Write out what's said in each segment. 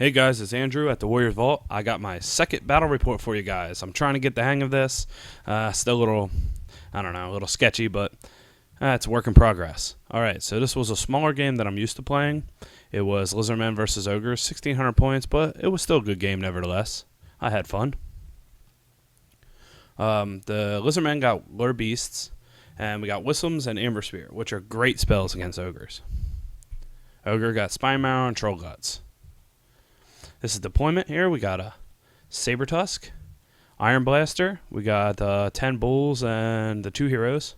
Hey guys, it's Andrew at the Warriors Vault. I got my second battle report for you guys. I'm trying to get the hang of this. Still a little, I don't know, a little sketchy, but it's a work in progress. Alright, so this was a smaller game that I'm used to playing. It was Lizardmen versus Ogres, 1,600 points, but it was still a good game nevertheless. I had fun. The Lizardmen got Lure Beasts, and we got Whistles and Amber Spear, which are great spells against Ogres. Ogre got Spine Marrow and Troll Guts. This is deployment here. We got a Saber Tusk, Iron Blaster. We got 10 Bulls and the 2 Heroes.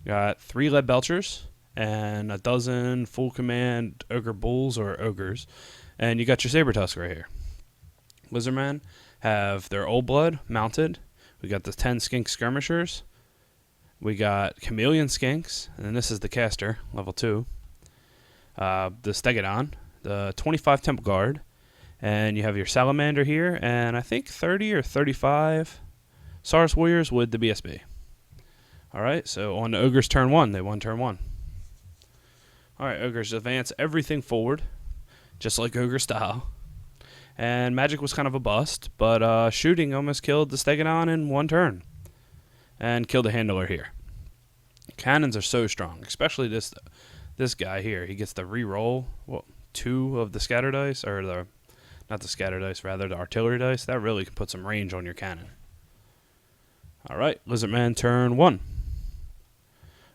We got 3 Lead Belchers and a dozen full command Ogre Bulls or Ogres. And you got your Saber Tusk right here. Lizardmen have their Old Blood mounted. We got the 10 Skink Skirmishers. We got Chameleon Skinks. And this is the caster, level 2. The Stegodon. The 25 Temple Guard. And you have your Salamander here, and I think 30 or 35 Saurus Warriors with the BSB. Alright, so on the Ogres turn 1, they won turn 1. Alright, Ogres advance everything forward, just like Ogre style. And Magic was kind of a bust, but shooting almost killed the Stegodon in 1 turn. And killed the Handler here. Cannons are so strong, especially this guy here. He gets the re-roll, 2 of the scatter dice, or the... not the scatter dice, rather the artillery dice. That really can put some range on your cannon. Alright, Lizardman turn 1.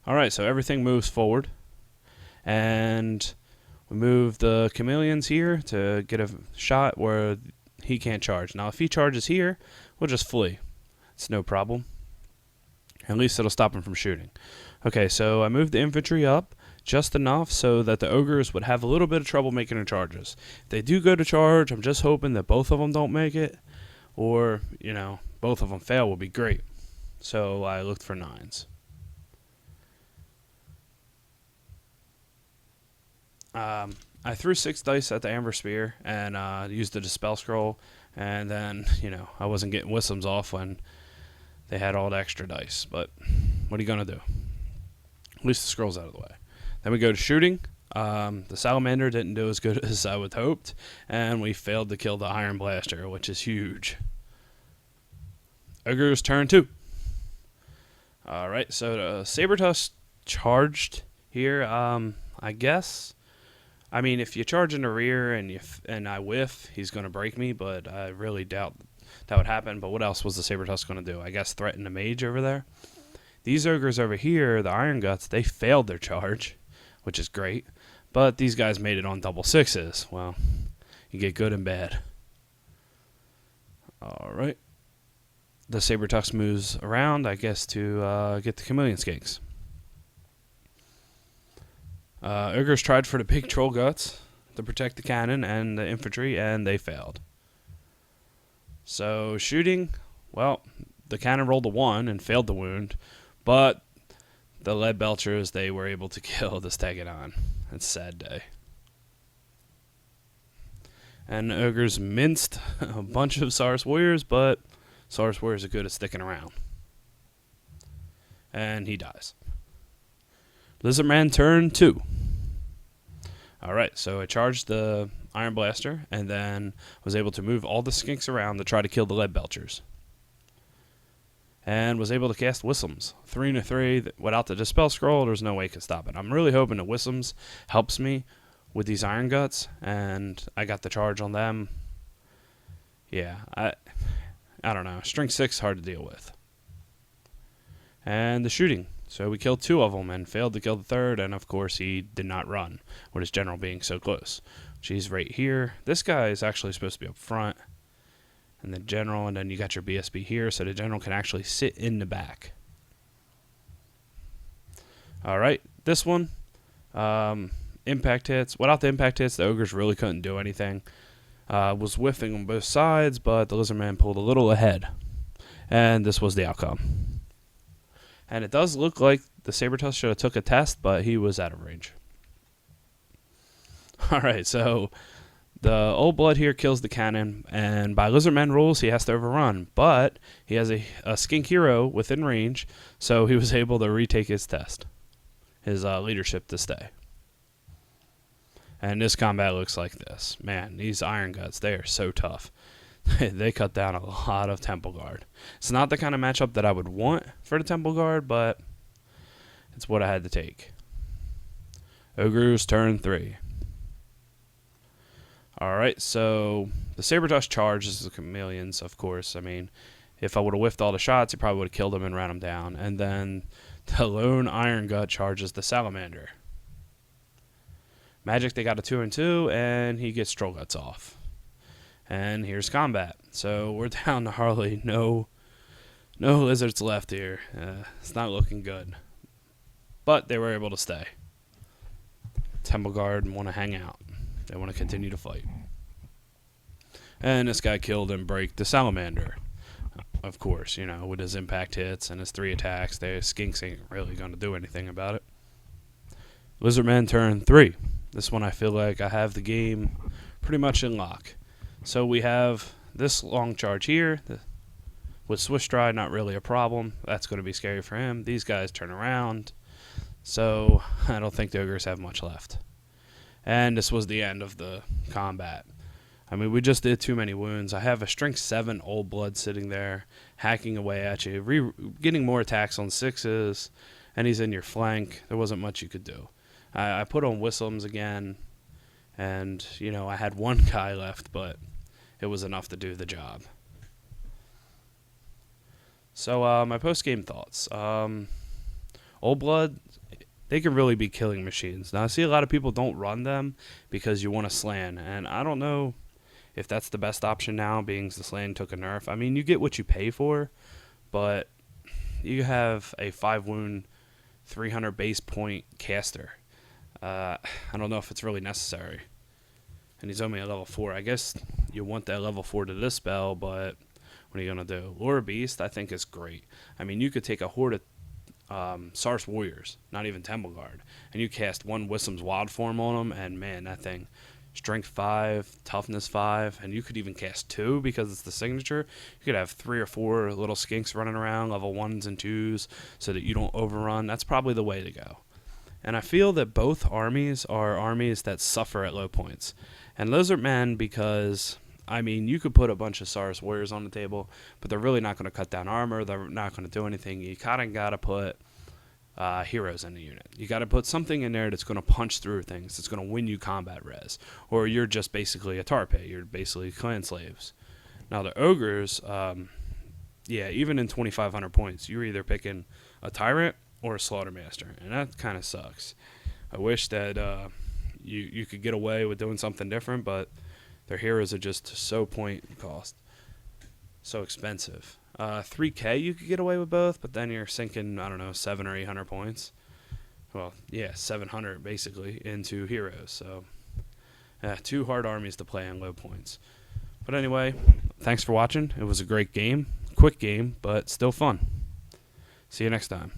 Alright, so everything moves forward. And we move the chameleons here to get a shot where he can't charge. Now, if he charges here, we'll just flee. It's no problem. At least it'll stop him from shooting. Okay, so I moved the infantry up just enough so that the Ogres would have a little bit of trouble making their charges. If they do go to charge, I'm just hoping that both of them don't make it, or, both of them fail would be great. So I looked for 9s. I threw 6 dice at the Amber Spear and used the Dispel Scroll, and then, I wasn't getting Whistles off when they had all the extra dice, but what are you going to do? At least the scroll's out of the way. Then we go to shooting. The Salamander didn't do as good as I would hoped, and we failed to kill the Iron Blaster, which is huge. Ogre's turn 2. Alright, so the Saber Tusk charged here. I guess. I mean, if you charge in the rear and I whiff, he's going to break me, but I really doubt that would happen. But what else was the Saber Tusk going to do? I guess threaten the mage over there. These Ogres over here, the Iron Guts, they failed their charge, which is great. But these guys made it on double 6s. Well, you get good and bad. Alright. The Saber Tusk moves around, I guess, to get the Chameleon Skinks. Ogres tried for the big Troll Guts to protect the cannon and the infantry, and they failed. So, shooting, well, the cannon rolled a 1 and failed the wound, but the Lead Belchers, they were able to kill the Stegodon. It's a sad day. And the Ogres minced a bunch of Saurus Warriors, but Saurus Warriors are good at sticking around. And he dies. Lizardman turn 2. Alright, so I charged the Iron Blaster, and then was able to move all the Skinks around to try to kill the Lead Belchers. And was able to cast Whistles. 3 and a 3. Without the Dispel Scroll, there's no way it can stop it. I'm really hoping that Whistles helps me with these Iron Guts, and I got the charge on them. Yeah, I don't know. String 6 hard to deal with. And the shooting. So we killed 2 of them and failed to kill the 3rd, and of course he did not run, with his general being so close. She's right here. This guy is actually supposed to be up front. And the general, and then you got your BSB here, so the general can actually sit in the back. Alright, this one, impact hits. Without the impact hits, the Ogres really couldn't do anything. Was whiffing on both sides, but the Lizardman pulled a little ahead. And this was the outcome. And it does look like the Saber Tusk should have took a test, but he was out of range. Alright, so the Old Blood here kills the cannon, and by Lizardman rules, he has to overrun. But he has a Skink Hero within range, so he was able to retake his test, his leadership to stay. And this combat looks like this. Man, these Iron Guts, they are so tough. They cut down a lot of Temple Guard. It's not the kind of matchup that I would want for the Temple Guard, but it's what I had to take. Ogres turn 3. Alright, so the Sabertusk charges the chameleons, of course. I mean, if I would have whiffed all the shots, he probably would have killed them and ran them down. And then the lone Iron Gut charges the salamander. Magic, they got a 2-2, and he gets Troll Guts off. And here's combat. So we're down to hardly no lizards left here. It's not looking good. But they were able to stay. Temple Guard want to hang out. They want to continue to fight. And this guy killed and break the salamander. Of course, you know, with his impact hits and his 3 attacks, the skinks ain't really going to do anything about it. Lizardmen turn 3. This one I feel like I have the game pretty much in lock. So we have this long charge here. With Swiss Stride, not really a problem. That's going to be scary for him. These guys turn around. So I don't think the Ogres have much left. And this was the end of the combat. I mean, we just did too many wounds. I have a strength 7 Old Blood sitting there, hacking away at you, getting more attacks on 6s, and he's in your flank. There wasn't much you could do. I put on Whistlems again, and, you know, I had one guy left, but it was enough to do the job. So, my post-game thoughts. Old Blood, they can really be killing machines. Now, I see a lot of people don't run them because you want to slan, and I don't know if that's the best option now, being the slan took a nerf. I mean, you get what you pay for, but you have a 5-wound, 300 base point caster. I don't know if it's really necessary. And he's only a level 4. I guess you want that level 4 to this spell, but what are you going to do? Lure Beast, I think, is great. I mean, you could take a horde of Sars Warriors, not even Temple Guard, and you cast one Whistlems Wild Form on them, and man, that thing, Strength 5, Toughness 5, and you could even cast 2 because it's the signature. You could have 3 or 4 little skinks running around, level 1s and 2s, so that you don't overrun. That's probably the way to go. And I feel that both armies are armies that suffer at low points. And Lizardmen, because, I mean, you could put a bunch of Sars Warriors on the table, but they're really not going to cut down armor. They're not going to do anything. You kind of got to put heroes in the unit. You got to put something in there that's going to punch through things. That's going to win you combat res. Or you're just basically a Tarpe. You're basically clan slaves. Now, the Ogres, yeah, even in 2,500 points, you're either picking a Tyrant or a Slaughtermaster, and that kind of sucks. I wish that you could get away with doing something different, but their heroes are just so point cost, so expensive. 3K you could get away with both, but then you're sinking, I don't know, 700 or 800 points. Well, yeah, 700 basically into heroes. So, 2 hard armies to play on low points. But anyway, thanks for watching. It was a great game, quick game, but still fun. See you next time.